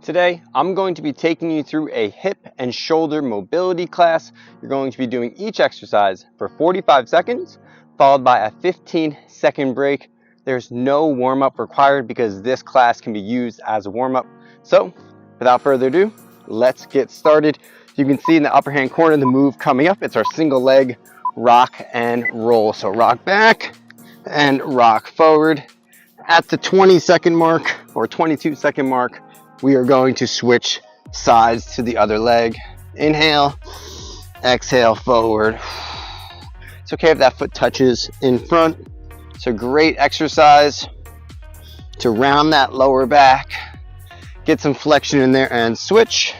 Today, I'm going to be taking you through a hip and shoulder mobility class. You're going to be doing each exercise for 45 seconds, followed by a 15-second break. There's no warm-up required because this class can be used as a warm-up. So, without further ado, let's get started. You can see in the upper hand corner the move coming up. It's our single leg rock and roll. So rock back and rock forward. At the 20-second mark or 22-second mark, we are going to switch sides to the other leg. Inhale, exhale, forward. It's okay if that foot touches in front. It's a great exercise to round that lower back, get some flexion in there and switch,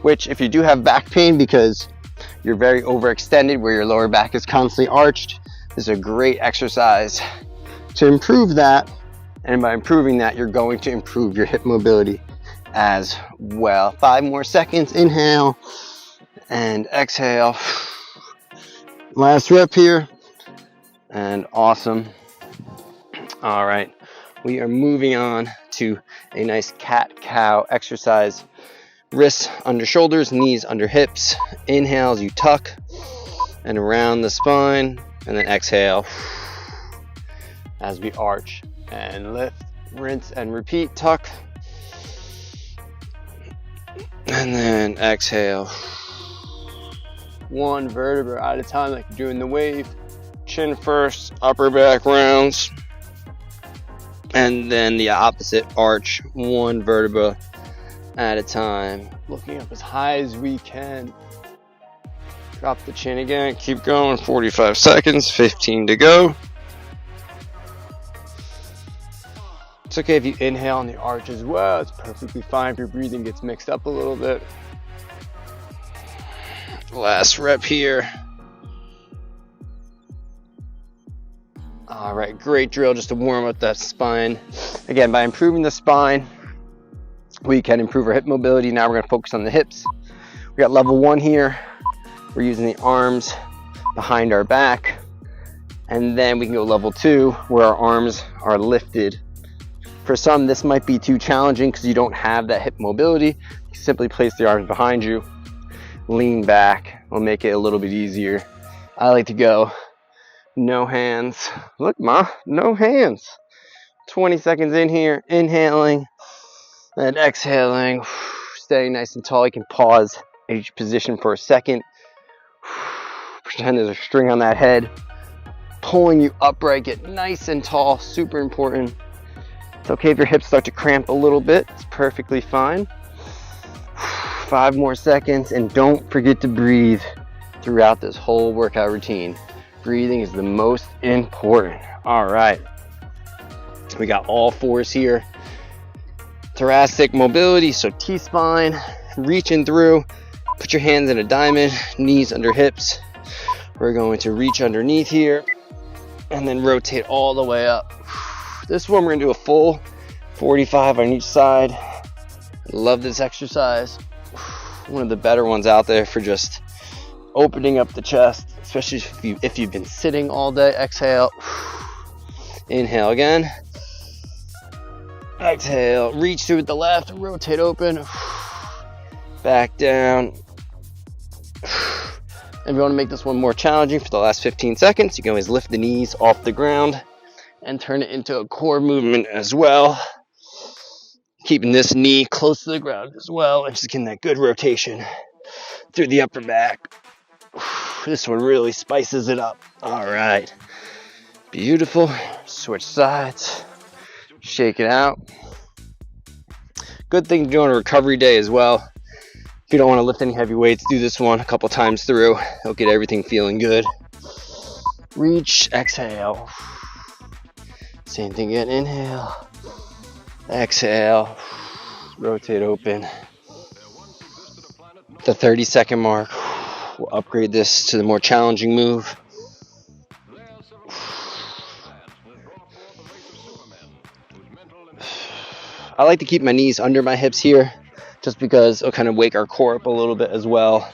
which if you do have back pain because you're very overextended where your lower back is constantly arched, this is a great exercise to improve that. And by improving that, you're going to improve your hip mobility as well. 5 more seconds. Inhale and exhale. Last rep here. And awesome. All right. We are moving on to a nice cat-cow exercise. Wrists under shoulders, knees under hips. Inhale as you tuck and around the spine. And then exhale as we arch and lift. Rinse and repeat. Tuck. And then exhale. One vertebra at a time, like you're doing the wave. Chin first, upper back rounds. And then the opposite, arch, one vertebra at a time. Looking up as high as we can. Drop the chin again, keep going, 45 seconds, 15 to go. It's okay if you inhale on the arch as well. It's perfectly fine if your breathing gets mixed up a little bit. Last rep here. All right, great drill just to warm up that spine. Again, by improving the spine, we can improve our hip mobility. Now we're gonna focus on the hips. We got level 1 here. We're using the arms behind our back. And then we can go level 2 where our arms are lifted. For some, this might be too challenging because you don't have that hip mobility. You simply place the arms behind you, lean back. Will make it a little bit easier. I like to go no hands. Look, Ma, no hands. 20 seconds in here, inhaling and exhaling. Staying nice and tall. You can pause each position for a second. Pretend there's a string on that head. Pulling you upright, get nice and tall, super important. It's okay if your hips start to cramp a little bit. It's perfectly fine. 5 more seconds, and don't forget to breathe throughout this whole workout routine. Breathing is the most important. All right. We got all 4s here. Thoracic mobility, so T-spine, reaching through. Put your hands in a diamond, knees under hips. We're going to reach underneath here and then rotate all the way up. This one we're gonna do a full 45 on each side. I love this exercise. One of the better ones out there for just opening up the chest, especially if you've been sitting all day. Exhale. Inhale again. Exhale. Reach through with the left. Rotate open. Back down. If you want to make this one more challenging for the last 15 seconds, you can always lift the knees off the ground and turn it into a core movement as well. Keeping this knee close to the ground as well, and just getting that good rotation through the upper back. This one really spices it up. All right. Beautiful. Switch sides. Shake it out. Good thing to do on a recovery day as well. If you don't want to lift any heavy weights, do this one a couple times through. It'll get everything feeling good. Reach, exhale. Same thing again, inhale, exhale, rotate open. The 30-second mark, we'll upgrade this to the more challenging move. I like to keep my knees under my hips here, just because it'll kind of wake our core up a little bit as well.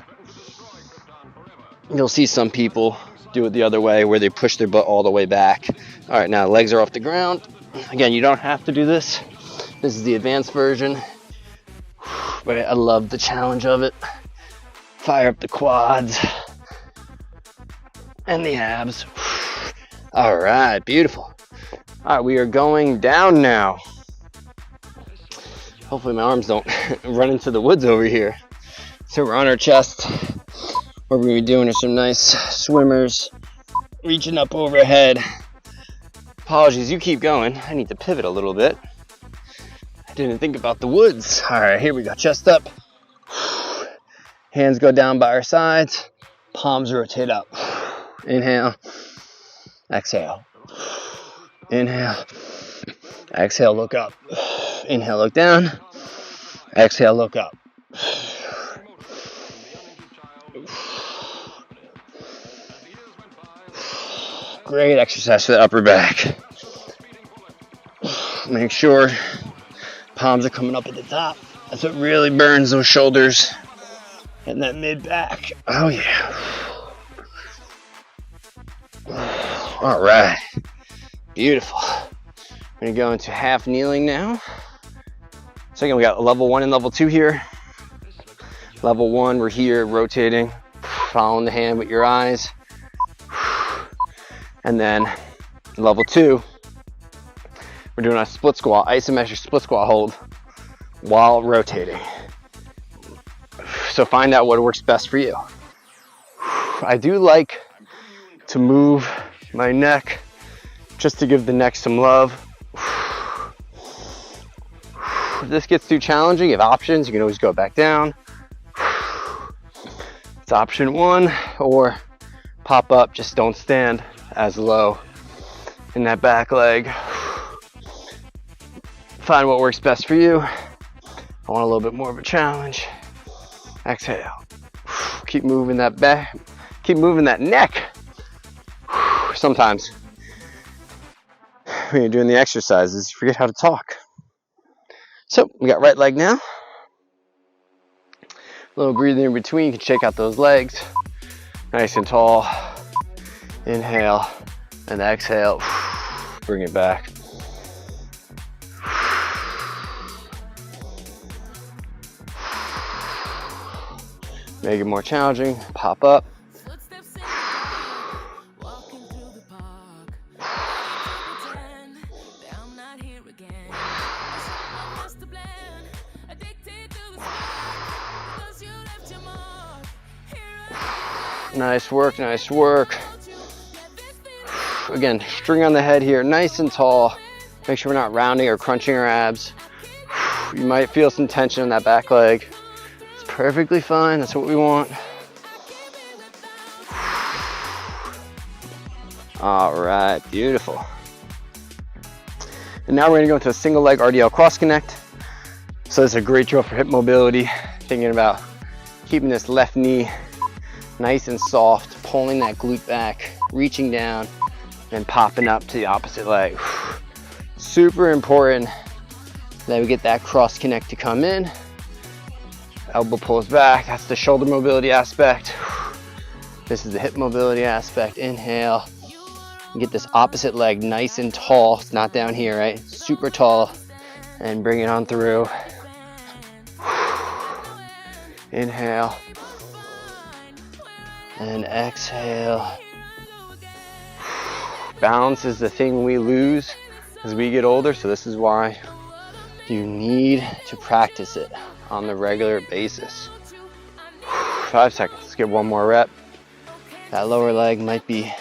You'll see some people do it the other way where they push their butt all the way back. All right, now legs are off the ground. Again, you don't have to do this. This is the advanced version. But I love the challenge of it. Fire up the quads and the abs. All right, beautiful. All right, we are going down now. Hopefully my arms don't run into the woods over here. So we're on our chest. What we're gonna be doing is some nice swimmers, reaching up overhead. Apologies, you keep going. I need to pivot a little bit. I didn't think about the woods. All right, here we go, chest up. Hands go down by our sides. Palms rotate up. Inhale, exhale. Inhale, exhale, look up. Inhale, look down. Exhale, look up. Great exercise for the upper back. Make sure palms are coming up at the top. That's what really burns those shoulders and that mid back. Oh yeah. All right. Beautiful. We're gonna go into half kneeling now. So again, we got level 1 and level 2 here. Level 1, we're here rotating, following the hand with your eyes. And then level 2, we're doing a split squat, isometric split squat hold while rotating. So find out what works best for you. I do like to move my neck just to give the neck some love. If this gets too challenging, you have options. You can always go back down. It's option 1, or pop up, just don't stand as low in that back leg. Find what works best for you. I want a little bit more of a challenge. Exhale. Keep moving that back. Keep moving that neck. Sometimes when you're doing the exercises, you forget how to talk. So we got right leg now. A little breathing in between. You can shake out those legs. Nice and tall. Inhale and exhale. Bring it back. Make it more challenging. Pop up. Nice work, nice work. Again, string on the head here, nice and tall. Make sure we're not rounding or crunching our abs. You might feel some tension in that back leg. It's perfectly fine, that's what we want. All right, beautiful. And now we're gonna go into a single leg RDL cross connect. So this is a great drill for hip mobility. Thinking about keeping this left knee nice and soft, pulling that glute back, reaching down, and popping up to the opposite leg. Super important that we get that cross connect to come in. Elbow pulls back, that's the shoulder mobility aspect. This is the hip mobility aspect. Inhale, get this opposite leg nice and tall. It's not down here, right? Super tall, and bring it on through. Inhale. And exhale. Balance is the thing we lose as we get older, so this is why you need to practice it on the regular basis. 5 seconds, let's get one more rep. That lower leg might be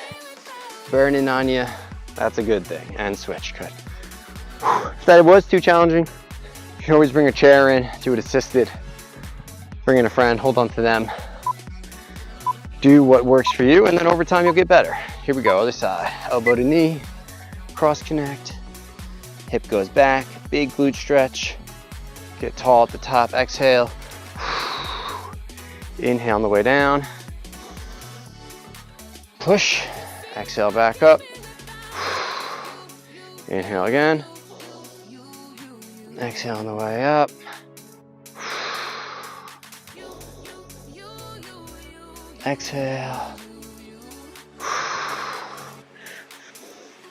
burning on you. That's a good thing. And switch, good. If that was too challenging, you can always bring a chair in, do it assisted. Bring in a friend, hold on to them. Do what works for you, and then over time you'll get better. Here we go, other side. Elbow to knee, cross connect. Hip goes back, big glute stretch. Get tall at the top, exhale. Inhale on the way down. Push, exhale back up. Inhale again. Exhale on the way up. Exhale.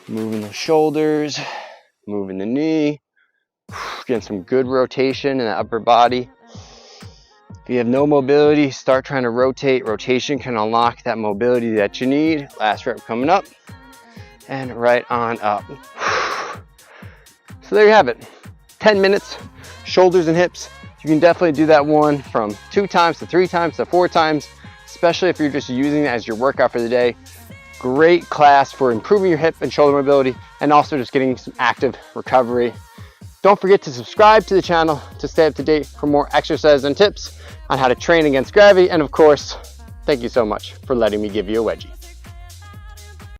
Moving the shoulders, moving the knee. Getting some good rotation in the upper body. If you have no mobility, start trying to rotate. Rotation can unlock that mobility that you need. Last rep coming up, and right on up. So there you have it. 10 minutes, shoulders and hips. You can definitely do that one from 2 times to 3 times to 4 times, especially if you're just using it as your workout for the day. Great class for improving your hip and shoulder mobility, and also just getting some active recovery. Don't forget to subscribe to the channel to stay up to date for more exercises and tips on how to train against gravity. And of course, thank you so much for letting me give you a wedgie.